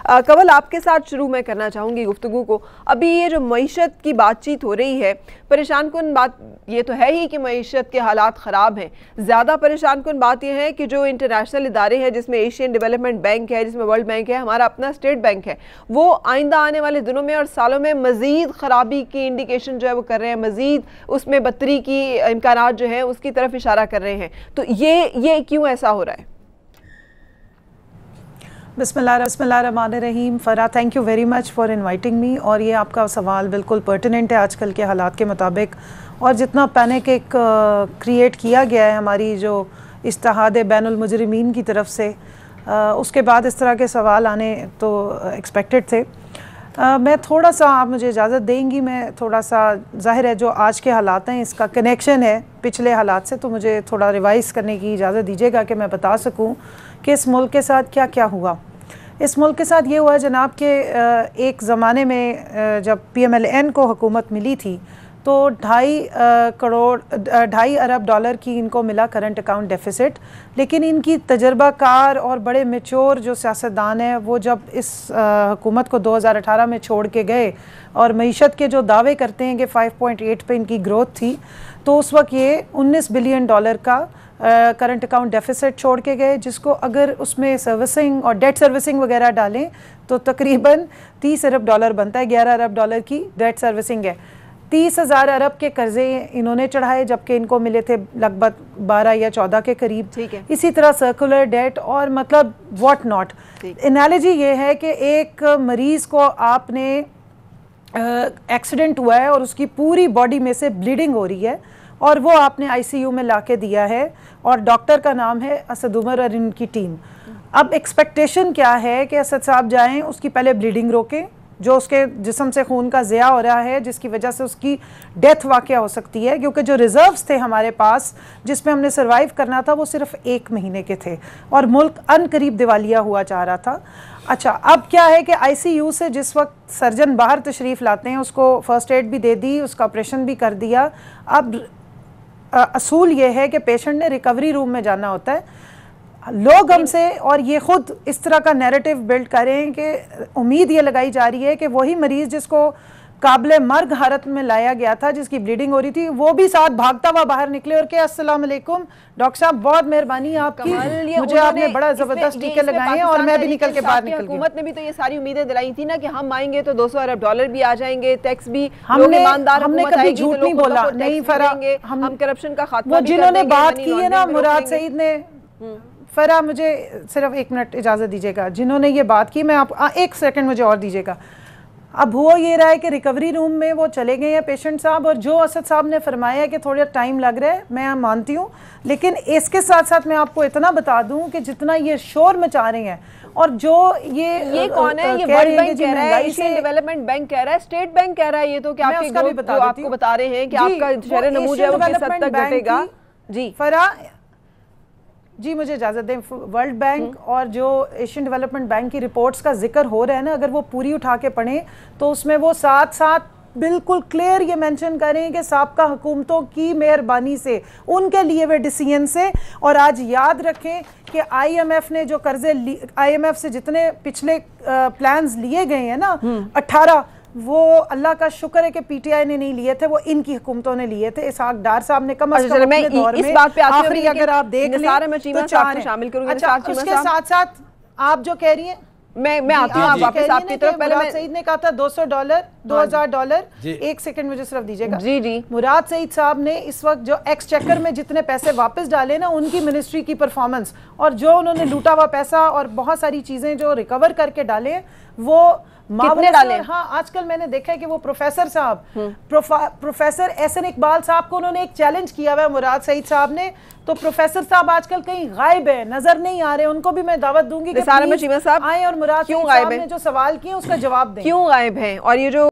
कंवल, आपके साथ शुरू मैं करना चाहूँगी गुफ्तगू को। अभी ये जो मईशत की बातचीत हो रही है, परेशान कुन बात ये तो है ही कि मईशत के हालात ख़राब हैं। ज़्यादा परेशान कुन बात यह है कि जो इंटरनेशनल इदारे हैं, जिसमें एशियन डेवलपमेंट बैंक है, जिसमें वर्ल्ड बैंक है, हमारा अपना स्टेट बैंक है, वो आइंदा आने वाले दिनों में और सालों में मज़ीद ख़राबी की इंडिकेशन जो है वो कर रहे हैं, मज़ीद उसमें बदतरी की इम्कानात जो हैं उसकी तरफ इशारा कर रहे हैं। तो ये क्यों ऐसा हो रहा है? बिस्मिल्लाहिर्रहमानिर्रहीम। Farah, thank you very much for inviting me. और ये आपका सवाल बिल्कुल पर्टिनेंट है आजकल के हालात के मुताबिक। और जितना पैनिक एक क्रिएट किया गया है हमारी जो इत्तेहाद बैनुल मुजरिमीन की तरफ से, उसके बाद इस तरह के सवाल आने तो एक्सपेक्टेड थे। मैं थोड़ा सा, आप मुझे इजाज़त देंगी, मैं थोड़ा सा, ज़ाहिर है जो आज के हालात हैं इसका कनेक्शन है पिछले हालात से, तो मुझे थोड़ा रिवाइज़ करने की इजाज़त दीजिएगा कि मैं बता सकूं कि इस मुल्क के साथ क्या क्या हुआ। इस मुल्क के साथ ये हुआ जनाब कि एक ज़माने में जब PMLN को हुकूमत मिली थी तो 2.5 अरब डॉलर की इनको मिला करंट अकाउंट डेफिसिट। लेकिन इनकी तजर्बाकार और बड़े मैच्योर जो सियासतदान हैं वो जब इस हुकूमत को 2018 में छोड़ के गए और मईशत के जो दावे करते हैं कि 5.8 पे इनकी ग्रोथ थी, तो उस वक्त ये 19 बिलियन डॉलर का करंट अकाउंट डेफिसिट छोड़ के गए, जिसको अगर उसमें सर्विसिंग और डेट सर्विसिंग वगैरह डालें तो तकरीबन 30 अरब डॉलर बनता है। 11 अरब डॉलर की डेट सर्विसिंग है। 30,000 अरब के कर्जे इन्होंने चढ़ाए, जबकि इनको मिले थे लगभग 12 या 14 के करीब। इसी तरह सर्कुलर डेट और मतलब व्हाट नॉट। एनालॉजी ये है कि एक मरीज़ को आपने एक्सीडेंट हुआ है और उसकी पूरी बॉडी में से ब्लीडिंग हो रही है और वो आपने ICU में लाके दिया है और डॉक्टर का नाम है असद उमर और इनकी टीम। अब एक्सपेक्टेशन क्या है कि असद साहब जाएं, उसकी पहले ब्लीडिंग रोकें, जो उसके जिस्म से खून का ज़िया हो रहा है, जिसकी वजह से उसकी डेथ वाक़या हो सकती है, क्योंकि जो रिज़र्व्स थे हमारे पास जिसमें हमने सर्वाइव करना था वो सिर्फ 1 महीने के थे और मुल्क अनकरीब दिवालिया हुआ चाह रहा था। अच्छा, अब क्या है कि ICU से जिस वक्त सर्जन बाहर तशरीफ़ लाते हैं उसको फ़र्स्ट एड भी दे दी, उसका ऑपरेशन भी कर दिया। अब असूल ये है कि पेशेंट ने रिकवरी रूम में जाना होता है। लोग हमसे और ये खुद इस तरह का नैरेटिव बिल्ड करें कि उम्मीद ये लगाई जा रही है कि वही मरीज़ जिसको काबिल मर्ग हालत में लाया गया था, जिसकी ब्लीडिंग हो रही थी, वो भी साथ भागता हुआ बाहर निकले और क्या अस्सलाम वालेकुम डॉक्टर साहब, बहुत मेहरबानी आपकी, मुझे आपने बड़ा ज़बरदस्त टीके लगाए हैं और मैं भी निकल के बाहर निकल गई। हुकूमत ने भी तो ये सारी उम्मीदें दिलाई थी ना कि हम आएंगे तो 200 अरब डॉलर भी आ जाएंगे, टैक्स भी, हमने कभी झूठ नहीं बोला। नहीं फरा, हम करप्शन का खात्मा, जिन्होंने बात की है ना मुराद सईद ने, फरा मुझे सिर्फ 1 मिनट इजाज़त दीजिएगा, जिन्होंने ये बात की, मैं आप 1 सेकंड मुझे और दीजिएगा। अब हो ये रहा है कि रिकवरी रूम में वो चले गए हैं पेशेंट साहब, और जो असद साहब ने फरमाया है कि थोड़ा टाइम लग रहा है, मैं मानती हूँ, लेकिन इसके साथ साथ मैं आपको इतना बता दूं कि जितना ये शोर मचा रहे हैं और जो ये कौन है, ये वर्ल्ड बैंक कह रहा है, एशियन डेवलपमेंट बैंक कह रहा है, स्टेट बैंक कह रहा है, ये तो क्या आपको बता रहे हैं कि आपका शहर नमूज है वो किस हद तक घटेगा। जी फरा जी, मुझे इजाज़त दें। वर्ल्ड बैंक और जो एशियन डेवलपमेंट बैंक की रिपोर्ट्स का जिक्र हो रहा है ना, अगर वो पूरी उठा के पढ़ें तो उसमें वो साथ साथ बिल्कुल क्लियर ये मेंशन करें कि साबका हुकूमतों की मेहरबानी से, उनके लिए हुए डिसीजन से। और आज याद रखें कि IMF ने जो कर्जे, IMF से जितने पिछले प्लान्स लिए गए हैं ना 18, वो अल्लाह का शुक्र है कि PTI ने नहीं लिए थे, वो इनकी हुकूमतों ने लिए थे। इसहाक डार साहब ने कम अज़ कम अपने दौर में आखिरी अगर आप देख लें तो 4 शामिल करूंगी। अच्छा, उसके साथ साथ आप जो कह रही हैं, मैं आती हूँ वापस आपकी तरफ। पहले मुराद सईद ने कहा था 200 डॉलर 2000 डॉलर। 1 सेकंड मुझे सिर्फ दीजिएगा। जी मुराद सईद साहब ने इस वक्त जो एक्सचेकर में जितने पैसे वापस डाले ना, उनकी मिनिस्ट्री की परफॉर्मेंस और जो उन्होंने लूटा हुआ पैसा और बहुत सारी चीजें जो रिकवर करके डाले, वो कितने डाले? हाँ, आजकल मैंने देखा है कि वो प्रोफेसर साहब, प्रोफेसर एहसन इकबाल साहब को उन्होंने एक चैलेंज किया हुआ है मुराद सईद साहब ने, तो प्रोफेसर साहब आजकल कहीं गायब है, नजर नहीं आ रहे। उनको भी मैं दावत दूंगी कि आए और मुराद सईद साहब ने जो सवाल किए उसका जवाब दें। क्यों गायब हैं? और ये जो